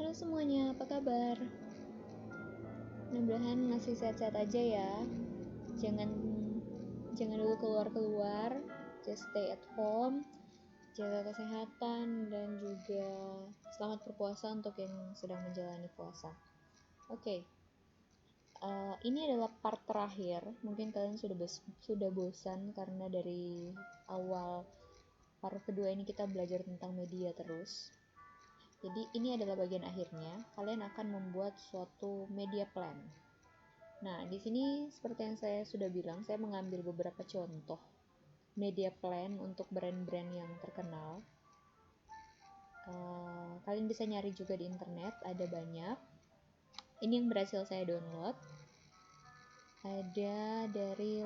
Halo semuanya, apa kabar? Mudah-mudahan masih sehat-sehat aja ya. Jangan dulu keluar-keluar, just stay at home, jaga kesehatan dan juga selamat berpuasa untuk yang sedang menjalani puasa. Oke. Ini adalah part terakhir. Mungkin kalian sudah bosan karena dari awal part kedua ini kita belajar tentang media terus. Jadi ini adalah bagian akhirnya, kalian akan membuat suatu media plan. Nah, di sini seperti yang saya sudah bilang, saya mengambil beberapa contoh media plan untuk brand-brand yang terkenal. Kalian bisa nyari juga di internet, ada banyak. Ini yang berhasil saya download. Ada dari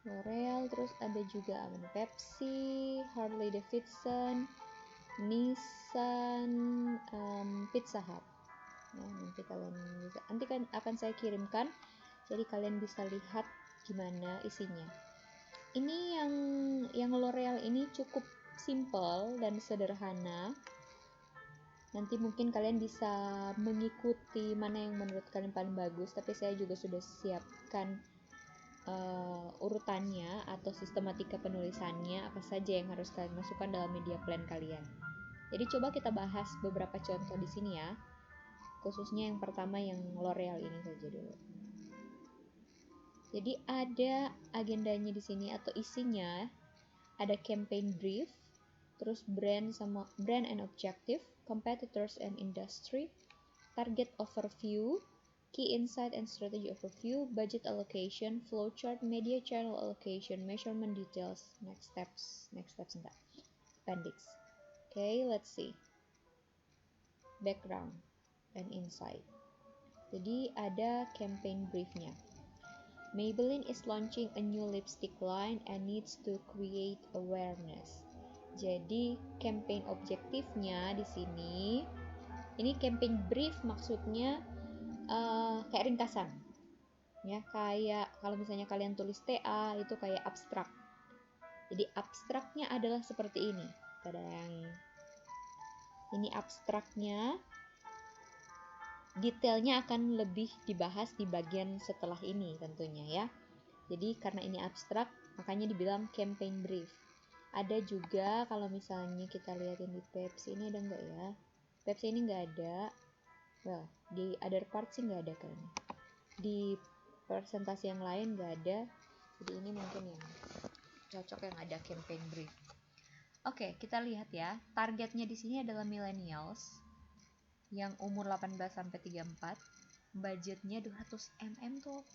L'Oreal, terus ada juga Pepsi, Harley Davidson, Nissan, Pizza Hut. Ya, nanti kan akan saya kirimkan, jadi kalian bisa lihat gimana isinya. Ini yang L'Oreal ini cukup simple dan sederhana. Nanti mungkin kalian bisa mengikuti mana yang menurut kalian paling bagus, tapi saya juga sudah siapkan urutannya atau sistematika penulisannya, apa saja yang harus kalian masukkan dalam media plan kalian. Jadi coba kita bahas beberapa contoh di sini ya. Khususnya yang pertama yang L'Oreal ini saja dulu. Jadi ada agendanya di sini atau isinya, ada campaign brief, terus brand and objective, competitors and industry, target overview, key insight and strategy overview, budget allocation, flowchart, media channel allocation, measurement details, next steps enggak, appendix. Okay, let's see. Background and insight. Jadi ada campaign briefnya. Maybelline is launching a new lipstick line and needs to create awareness. Jadi campaign objektifnya di sini, ini campaign brief maksudnya kayak ringkasan. Ya, kayak kalau misalnya kalian tulis TA itu kayak abstrak. Jadi abstraknya adalah seperti ini. Ini abstraknya. Detailnya akan lebih dibahas di bagian setelah ini tentunya ya. Jadi karena ini abstrak, makanya dibilang campaign brief. Ada juga kalau misalnya kita lihatin di Pepsi ini ada nggak ya? Pepsi ini nggak ada. Well, di other part sih nggak ada kayaknya. Di presentasi yang lain nggak ada. Jadi ini mungkin yang cocok yang ada campaign brief. Oke, kita lihat ya. Targetnya di sini adalah millennials yang umur 18 sampai 34. Budgetnya 200 mm tuh.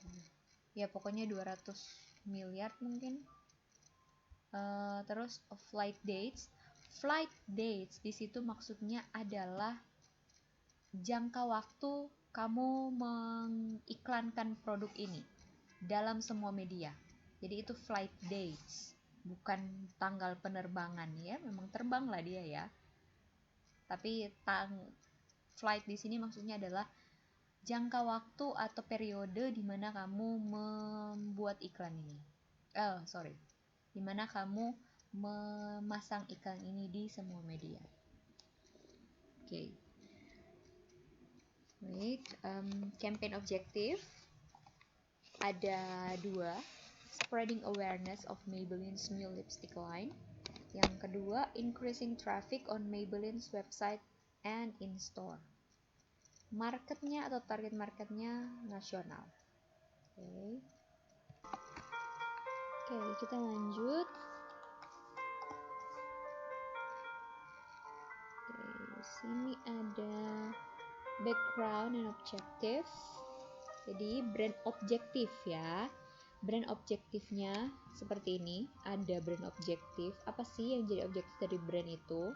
Ya pokoknya 200 miliar mungkin. Terus flight dates di situ maksudnya adalah jangka waktu kamu mengiklankan produk ini dalam semua media. Jadi itu flight dates, bukan tanggal penerbangan ya. Memang terbang lah dia ya. Tapi flight di sini maksudnya adalah jangka waktu atau periode di mana kamu membuat iklan ini. Di mana kamu memasang iklan ini di semua media. Oke. Baik, campaign objektif ada 2, spreading awareness of Maybelline's new lipstick line. Yang kedua, increasing traffic on Maybelline's website and in-store. Marketnya atau target marketnya nasional. Oke, kita lanjut. Di sini ada background and objective. Jadi brand objektif ya. Brand objektifnya seperti ini. Ada brand objektif. Apa sih yang jadi objektif dari brand itu?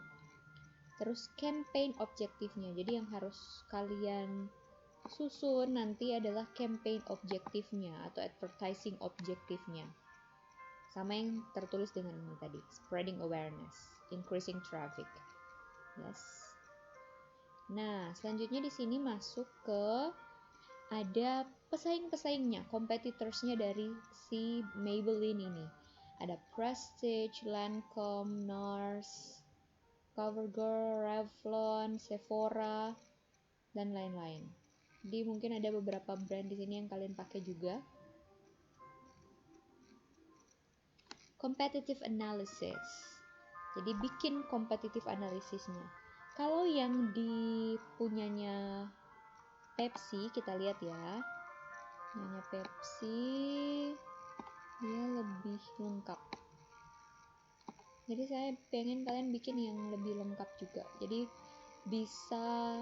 Terus campaign objektifnya. Jadi yang harus kalian susun nanti adalah campaign objektifnya atau advertising objektifnya. Sama yang tertulis dengan ini tadi, spreading awareness, increasing traffic. Yes. Nah, selanjutnya di sini masuk ke ada pesaing-pesaingnya, competitorsnya dari si Maybelline ini. Ada Prestige, Lancome, NARS, CoverGirl, Revlon, Sephora, dan lain-lain. Jadi mungkin ada beberapa brand di sini yang kalian pakai juga. Competitive analysis. Jadi bikin competitive analisisnya. Kalau yang dipunyanya Pepsi, kita lihat ya. Punyanya Pepsi dia lebih lengkap. Jadi saya pengen kalian bikin yang lebih lengkap juga. Jadi bisa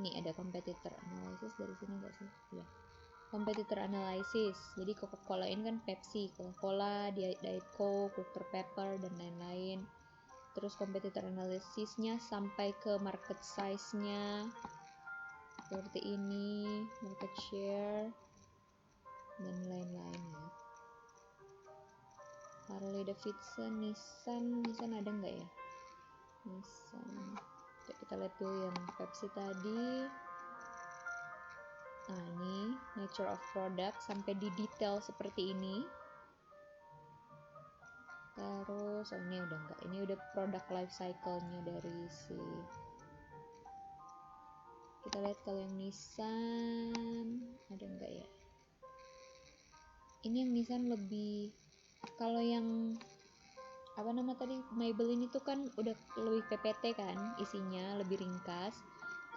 ini ada competitor analysis dari sini enggak sih? Ya. Competitor analysis. Jadi Coca-Cola ini kan Pepsi, Coca-Cola, Diet Coke, Dr. Pepper dan lain-lain. Terus competitor analysisnya sampai ke market size-nya. Seperti ini, market share dan lain-lain ya. Harley Davidson, Nissan ada nggak ya? Nissan. Kita lihat dulu yang Pepsi tadi. Nah ini nature of product sampai di detail seperti ini. Terus ini udah enggak, ini udah product life cycle-nya dari si. Kita lihat kalau yang Nissan ada enggak ya? Ini yang Nissan lebih, kalau yang apa nama tadi Maybelline itu kan udah lebih PPT kan isinya, lebih ringkas.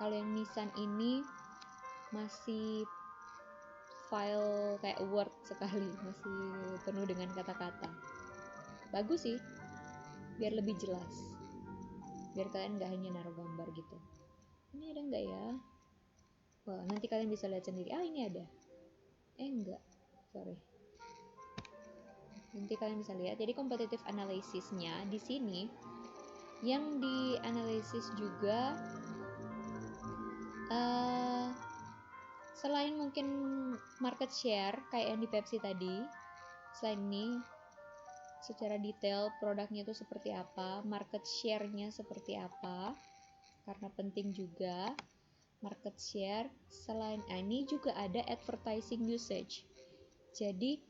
Kalau yang Nissan ini masih file kayak Word sekali, masih penuh dengan kata-kata. Bagus sih, biar lebih jelas, biar kalian gak hanya naruh gambar gitu. Ini ada nggak ya? Wah, nanti kalian bisa lihat sendiri. Ini ada. Enggak, sorry. Nanti kalian bisa lihat. Jadi competitive analysisnya di sini yang dianalisis juga selain mungkin market share kayak yang di Pepsi tadi, selain ini secara detail produknya itu seperti apa, market share-nya seperti apa, karena penting juga market share. Selain ini juga ada advertising usage. Jadi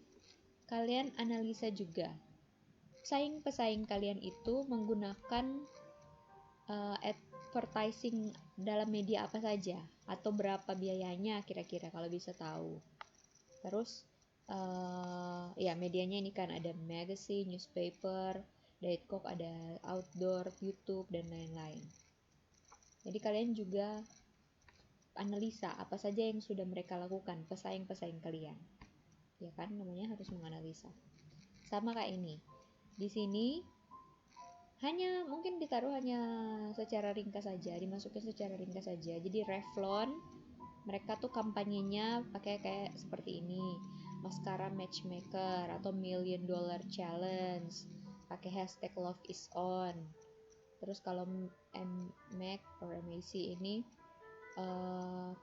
kalian analisa juga pesaing-pesaing kalian itu menggunakan advertising dalam media apa saja, atau berapa biayanya kira-kira kalau bisa tahu. Terus ya medianya ini kan ada magazine, newspaper, Diet Coke ada outdoor, YouTube dan lain-lain. Jadi kalian juga analisa apa saja yang sudah mereka lakukan, pesaing-pesaing kalian. Ya kan, namanya harus menganalisa. Sama kayak ini. Di sini hanya mungkin ditaruh hanya secara ringkas saja, dimasukin secara ringkas saja. Jadi Revlon mereka tuh kampanyenya pakai kayak seperti ini, maskara matchmaker atau $1 million challenge, pakai hashtag love is on. Terus kalau MAC or MAC ini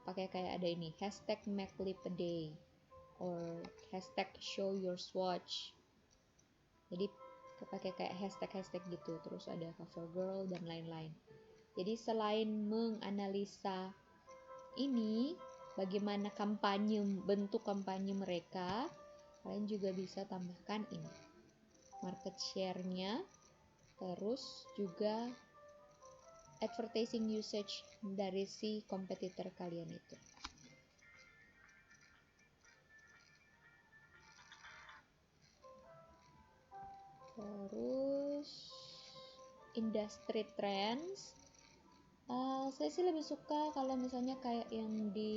pakai kayak ada ini, hashtag make lip a day or hashtag show your swatch. Jadi pakai kayak hashtag gitu. Terus ada CoverGirl dan lain-lain. Jadi selain menganalisa ini bagaimana bentuk kampanye mereka, kalian juga bisa tambahkan ini market share-nya, terus juga advertising usage dari si kompetitor kalian itu. Terus industry trends, saya sih lebih suka kalau misalnya kayak yang di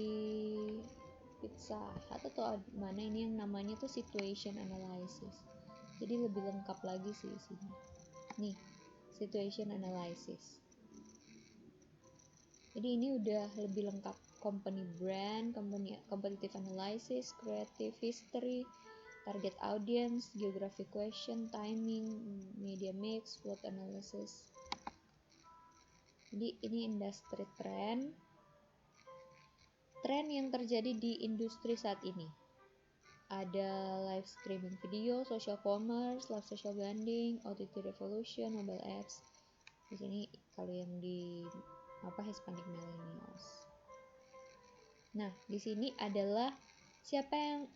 Pizza Hut atau mana ini yang namanya tuh situation analysis. Jadi lebih lengkap lagi sih isinya. Nih, situation analysis. Jadi ini udah lebih lengkap, company brand, competitive analysis, creative history, target audience, geographic question, timing, media mix, SWOT analysis. Jadi ini industri trend yang terjadi di industri saat ini. Ada live streaming video, social commerce, live social branding, OTT revolution, mobile apps. Di sini kalau yang di Hispanic millennials. Nah, di sini adalah siapa yang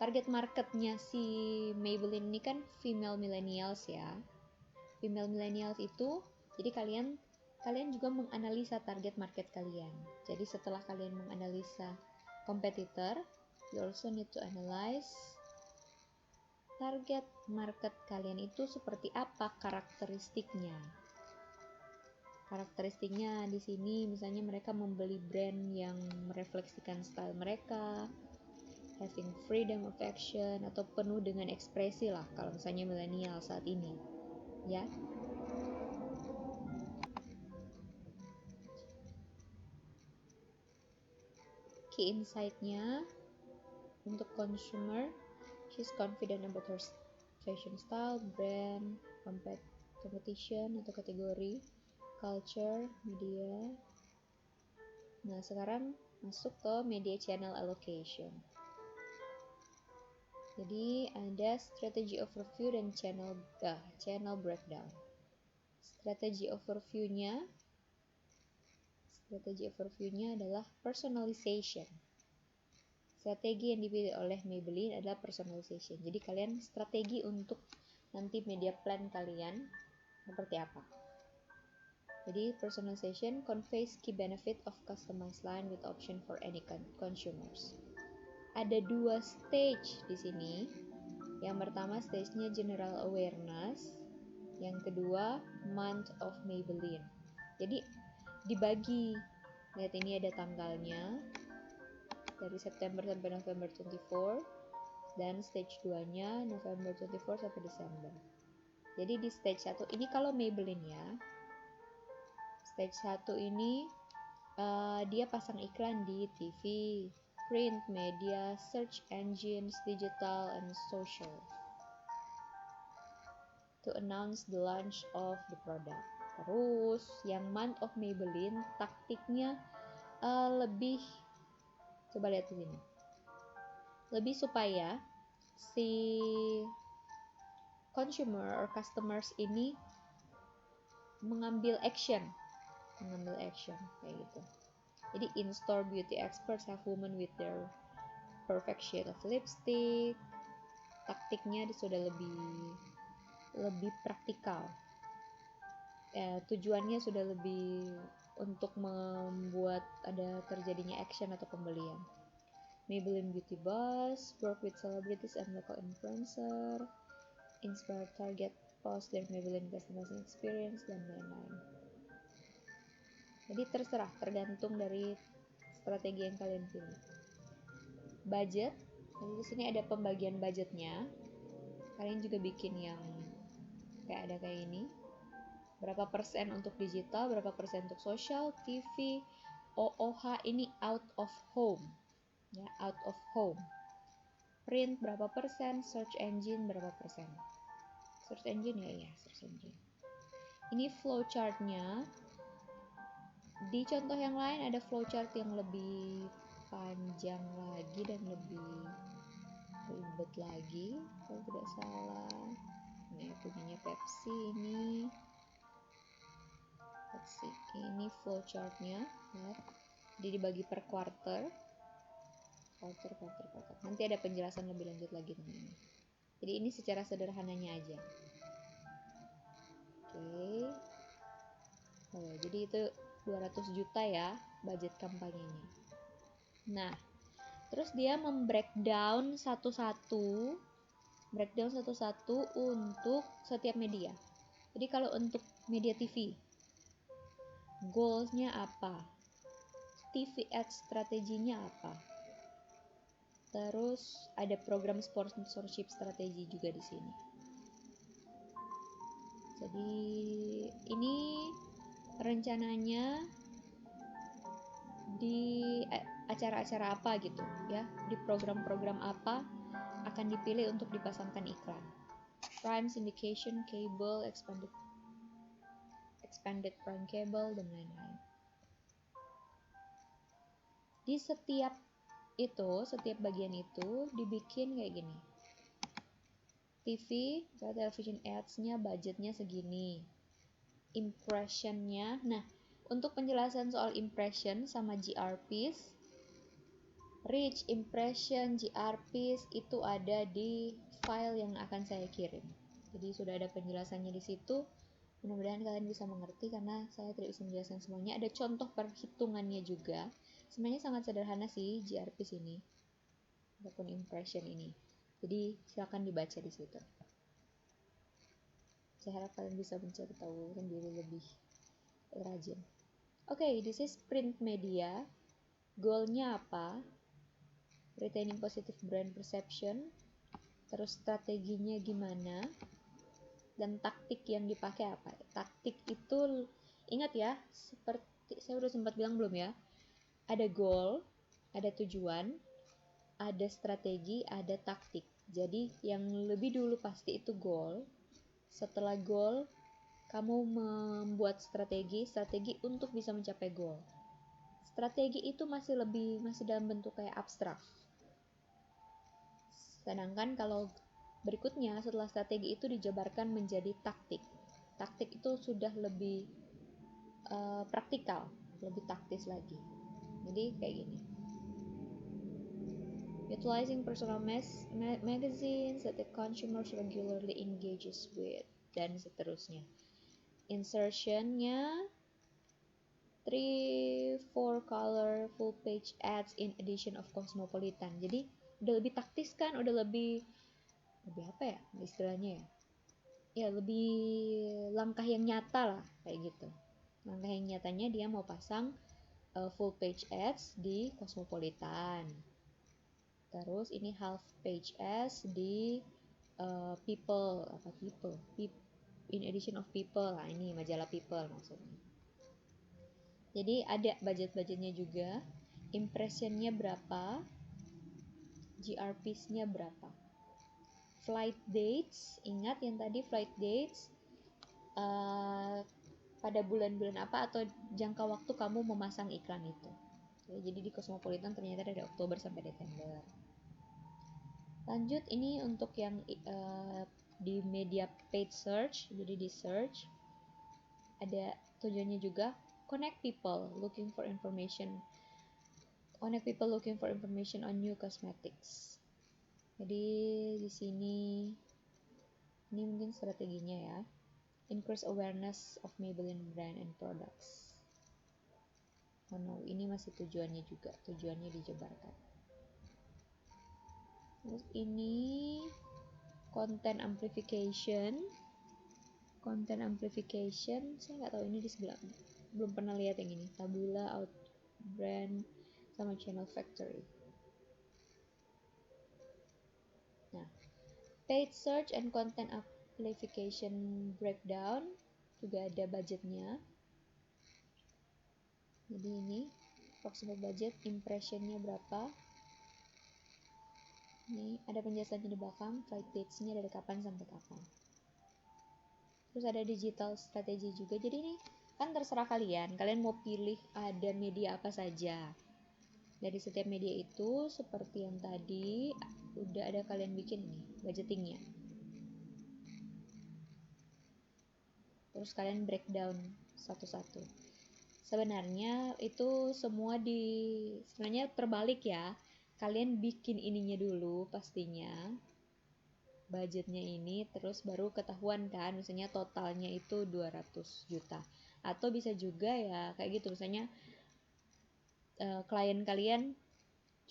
target marketnya si Maybelline ini kan female millennials ya. female millennials itu, jadi kalian juga menganalisa target market kalian. Jadi setelah kalian menganalisa competitor, you also need to analyze target market kalian itu seperti apa karakteristiknya. Karakteristiknya di sini misalnya mereka membeli brand yang merefleksikan style mereka, having freedom of action, atau penuh dengan ekspresi lah kalau misalnya milenial saat ini, ya. Key insight-nya untuk consumer, she's confident about her fashion style, brand, competition atau kategori, culture, media. Nah, sekarang masuk ke media channel allocation. Jadi ada strategy overview dan channel breakdown. Strategi overview-nya adalah personalization. Strategi yang dipilih oleh Maybelline adalah personalization. Jadi kalian strategi untuk nanti media plan kalian seperti apa. Jadi personalization conveys key benefit of customized line with option for any consumers. Ada 2 stage di sini. Yang pertama stage-nya general awareness, yang kedua month of Maybelline. Jadi dibagi. Lihat ini ada tanggalnya dari September sampai November 24 dan stage 2-nya November 24 sampai Desember. Jadi di stage 1 ini kalau Maybelline ya. Stage 1 ini dia pasang iklan di TV, print media, search engines, digital, and social to announce the launch of the product. Terus yang month of Maybelline taktiknya lebih, coba lihat di sini, lebih supaya si consumer or customers ini mengambil action kayak gitu. Jadi in-store beauty experts have women with their perfect shade of lipstick. Taktiknya sudah lebih praktikal. Tujuannya sudah lebih untuk membuat ada terjadinya action atau pembelian. Maybelline Beauty Buzz work with celebrities and local influencer, inspire target post their Maybelline customizing experience, dan lain-lain. Jadi terserah, tergantung dari strategi yang kalian pilih. Budget, jadi di sini ada pembagian budgetnya. Kalian juga bikin yang kayak ini. Berapa persen untuk digital, berapa persen untuk social, TV, OOH ini out of home. Ya, out of home. Print berapa persen, search engine berapa persen. Search engine search engine. Ini flowchart-nya. Di contoh yang lain ada flowchart yang lebih panjang lagi dan lebih ribet lagi kalau tidak salah. Nah, punyanya Pepsi ini. Ini flowchart-nya. Jadi dibagi per quarter. Nanti ada penjelasan lebih lanjut lagi tentang ini. Jadi ini secara sederhananya aja. Oke. Jadi itu 200 juta ya budget kampanyenya. Nah, terus dia membreakdown satu-satu untuk setiap media. Jadi kalau untuk media TV, goals-nya apa? TV ads strateginya apa? Terus ada program sponsorship strategi juga di sini. Jadi ini rencananya di acara-acara apa gitu ya, di program-program apa akan dipilih untuk dipasangkan iklan. Prime syndication, cable, expanded prime cable, dan lain-lain. Di setiap bagian itu dibikin kayak gini. TV, television ads-nya budgetnya segini. Impression-nya, nah untuk penjelasan soal impression sama GRPs, reach, impression, GRPs itu ada di file yang akan saya kirim. Jadi sudah ada penjelasannya di situ. Mudah-mudahan kalian bisa mengerti karena saya tidak bisa menjelaskan semuanya. Ada contoh perhitungannya juga. Sebenarnya sangat sederhana sih GRP ini ataupun impression ini. Jadi silakan dibaca di situ. Saya harap kalian bisa mencari tahu sendiri lebih rajin. Oke, this is print media. Goalnya apa? Retaining positive brand perception. Terus strateginya gimana? Dan taktik yang dipakai apa? Taktik itu ingat ya, seperti saya udah sempat bilang belum ya? Ada goal, ada tujuan, ada strategi, ada taktik. Jadi yang lebih dulu pasti itu goal. Setelah goal, kamu membuat strategi untuk bisa mencapai goal. Strategi itu masih dalam bentuk kayak abstrak. Sedangkan kalau berikutnya setelah strategi itu dijabarkan menjadi taktik. Taktik itu sudah lebih praktikal, lebih taktis lagi. Jadi kayak gini. Utilizing personal magazines that the consumers regularly engages with, dan seterusnya. Insertionnya 3-4 color full page ads in edition of Cosmopolitan. Jadi udah lebih taktis kan, udah lebih apa ya istilahnya ya? Ya lebih langkah yang nyata lah kayak gitu. Langkah yang nyatanya dia mau pasang full page ads di Cosmopolitan. Terus ini half page ads di People in edition of People. Nah, ini majalah People maksudnya. Jadi ada budget-budgetnya juga, impressionnya berapa, GRPs-nya berapa. Flight dates, ingat yang tadi flight dates pada bulan-bulan apa atau jangka waktu kamu memasang iklan itu. Jadi di Cosmopolitan ternyata dari Oktober sampai Desember. Lanjut ini untuk yang di media paid search, jadi di search ada tujuannya juga connect people looking for information on new cosmetics. Jadi di sini ini mungkin strateginya ya, increase awareness of Maybelline brand and products. Oh no, ini masih tujuannya dijabarkan. Terus ini content amplification, saya nggak tahu ini di sebelah, belum pernah lihat yang ini. Tabula, Outbrand, sama Channel Factory. Nah, paid search and content amplification breakdown juga ada budgetnya. Jadi ini approximate budget, impressionnya berapa. Ini ada penjelasannya di belakang, flight dates-nya dari kapan sampai kapan. Terus ada digital strategy juga. Jadi ini kan terserah kalian mau pilih ada media apa saja. Dari setiap media itu seperti yang tadi udah ada kalian bikin nih budgetingnya. Terus kalian breakdown satu-satu. Sebenarnya itu semua sebenarnya terbalik ya. Kalian bikin ininya dulu pastinya, budgetnya ini, terus baru ketahuan kan, misalnya totalnya itu 200 juta. Atau bisa juga ya kayak gitu, misalnya klien kalian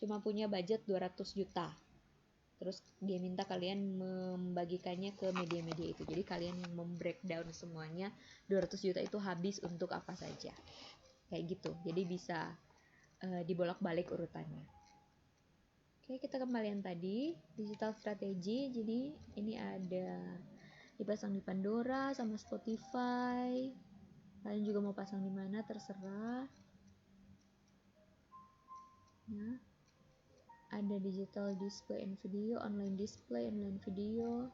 cuma punya budget 200 juta. Terus dia minta kalian membagikannya ke media-media itu. Jadi kalian yang membreakdown semuanya, 200 juta itu habis untuk apa saja. Kayak gitu. Jadi bisa dibolak-balik urutannya. Oke, kita kembali yang tadi, digital strategi. Jadi ini ada dipasang di Pandora sama Spotify. Kalian juga mau pasang di mana terserah. Nah, ada digital display and video, online display, online video.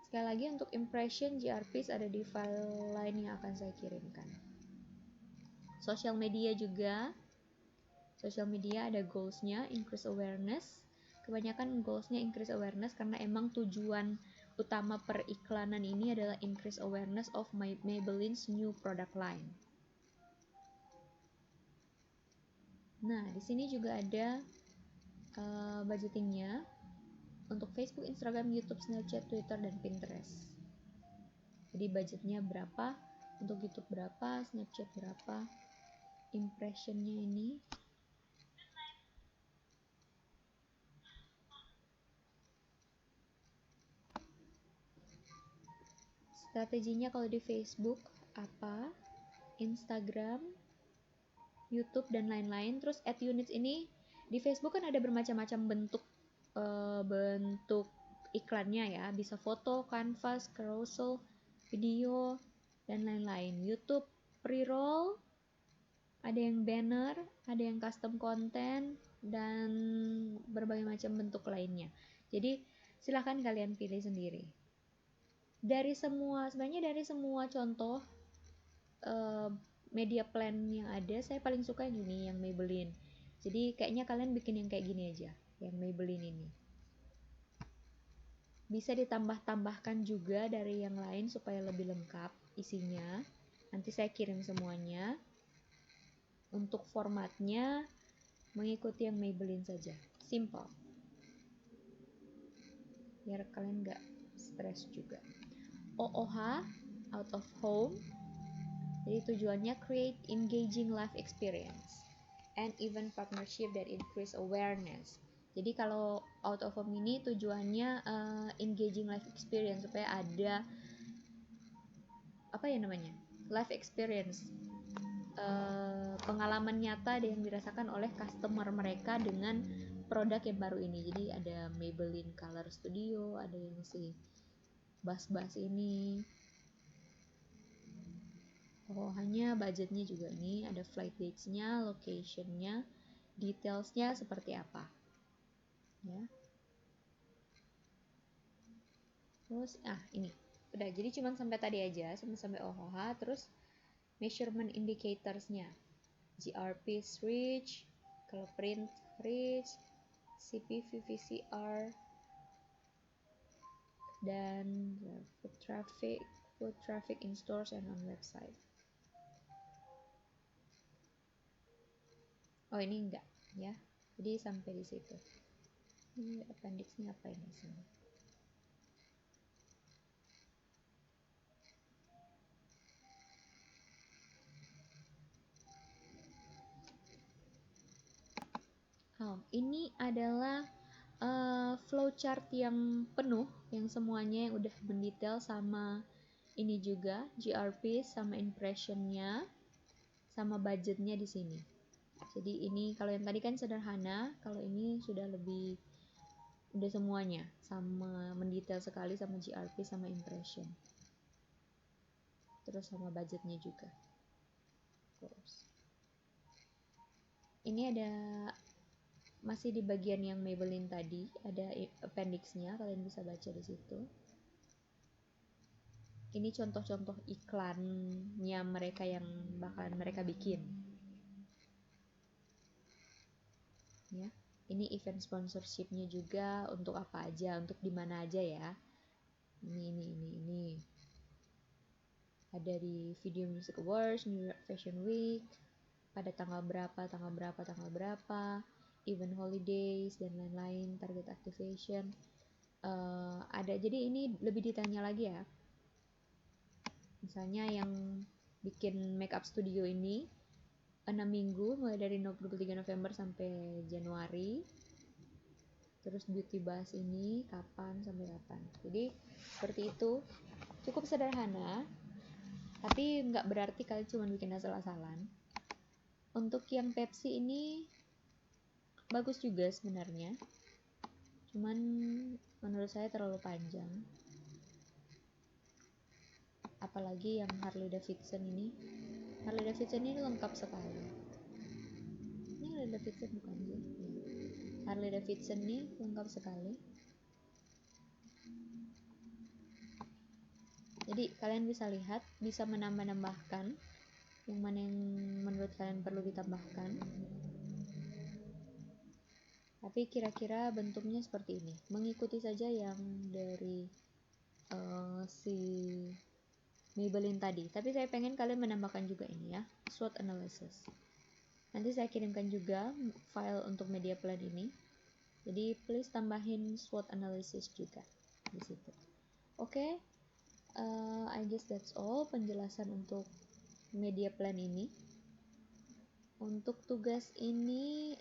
Sekali lagi untuk impression GRPs ada di file lain yang akan saya kirimkan. Social media juga. Social media ada goals-nya, increase awareness. Kebanyakan goals-nya increase awareness karena emang tujuan utama periklanan ini adalah increase awareness of Maybelline's new product line. Nah, di sini juga ada budgetingnya untuk Facebook, Instagram, YouTube, Snapchat, Twitter, dan Pinterest. Jadi budgetnya berapa, untuk YouTube berapa, Snapchat berapa, impressionnya ini. Strateginya kalau di Facebook apa, Instagram, YouTube dan lain-lain. Terus ad units ini di Facebook kan ada bermacam-macam bentuk iklannya ya, bisa foto, canvas, carousel, video dan lain-lain. YouTube pre-roll, ada yang banner, ada yang custom content dan berbagai macam bentuk lainnya. Jadi silahkan kalian pilih sendiri. Sebenarnya dari semua contoh media plan yang ada, saya paling suka yang ini, yang Maybelline. Jadi kayaknya kalian bikin yang kayak gini aja, yang Maybelline ini. Bisa ditambah-tambahkan juga dari yang lain supaya lebih lengkap isinya. Nanti saya kirim semuanya. Untuk formatnya mengikuti yang Maybelline saja, simple. Biar kalian nggak stres juga. OOH, out of home. Jadi tujuannya create engaging life experience and event partnership that increase awareness. Jadi kalau out of home ini tujuannya engaging life experience, supaya ada life experience, pengalaman nyata yang dirasakan oleh customer mereka dengan produk yang baru ini. Jadi ada Maybelline Color Studio, ada yang si bas-bas ini. Hanya budgetnya juga ini, ada flight dates-nya, location-nya, details-nya seperti apa. Ya. Terus ini. Udah, jadi cuma sampai tadi aja, sampai OOH. Terus measurement indicators-nya. GRP reach, color print reach, CPV VCR, dan foot traffic in stores and on website. Ini enggak ya. Jadi sampai di situ. Ini appendix-nya apa ini sini? Ini adalah flowchart yang penuh, yang semuanya yang udah mendetail, sama ini juga GRP sama impressionnya sama budgetnya di sini. Jadi ini kalau yang tadi kan sederhana, kalau ini sudah semuanya sama mendetail sekali, sama GRP sama impression, terus sama budgetnya juga. Terus ini ada masih di bagian yang Maybelline tadi, ada appendix-nya, kalian bisa baca di situ. Ini contoh-contoh iklannya mereka yang bakalan mereka bikin. Ya, ini event sponsorship-nya juga, untuk apa aja, untuk di mana aja ya. Ini. Ada di Video Music Awards, New York Fashion Week, pada tanggal berapa, event holidays dan lain-lain, target activation. Ada, jadi ini lebih detailnya lagi ya. Misalnya yang bikin makeup studio ini 6 minggu, mulai dari 23 November sampai Januari. Terus beauty bus ini kapan sampai kapan. Jadi seperti itu, cukup sederhana, tapi nggak berarti kalian cuma bikin asal-asalan. Untuk yang Pepsi ini bagus juga sebenarnya, cuman menurut saya terlalu panjang. Apalagi yang Harley Davidson ini lengkap sekali. Ini Harley Davidson bukan sih? Harley Davidson ini lengkap sekali. Jadi kalian bisa lihat, bisa menambah-nambahkan yang mana yang menurut kalian perlu ditambahkan. Tapi kira-kira bentuknya seperti ini, mengikuti saja yang dari si Maybelline tadi. Tapi saya pengen kalian menambahkan juga ini ya, SWOT analysis. Nanti saya kirimkan juga file untuk media plan ini. Jadi please tambahin SWOT analysis juga di situ. Oke. I guess that's all penjelasan untuk media plan ini. Untuk tugas ini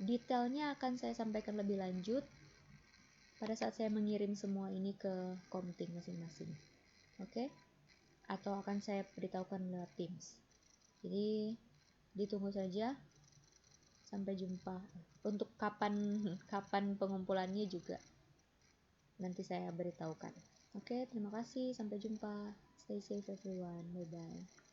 detailnya akan saya sampaikan lebih lanjut pada saat saya mengirim semua ini ke Komting masing-masing. Oke? Atau akan saya beritahukan lewat Teams. Jadi ditunggu saja. Sampai jumpa. Untuk kapan pengumpulannya juga nanti saya beritahukan. Oke, terima kasih. Sampai jumpa. Stay safe everyone. Bye bye.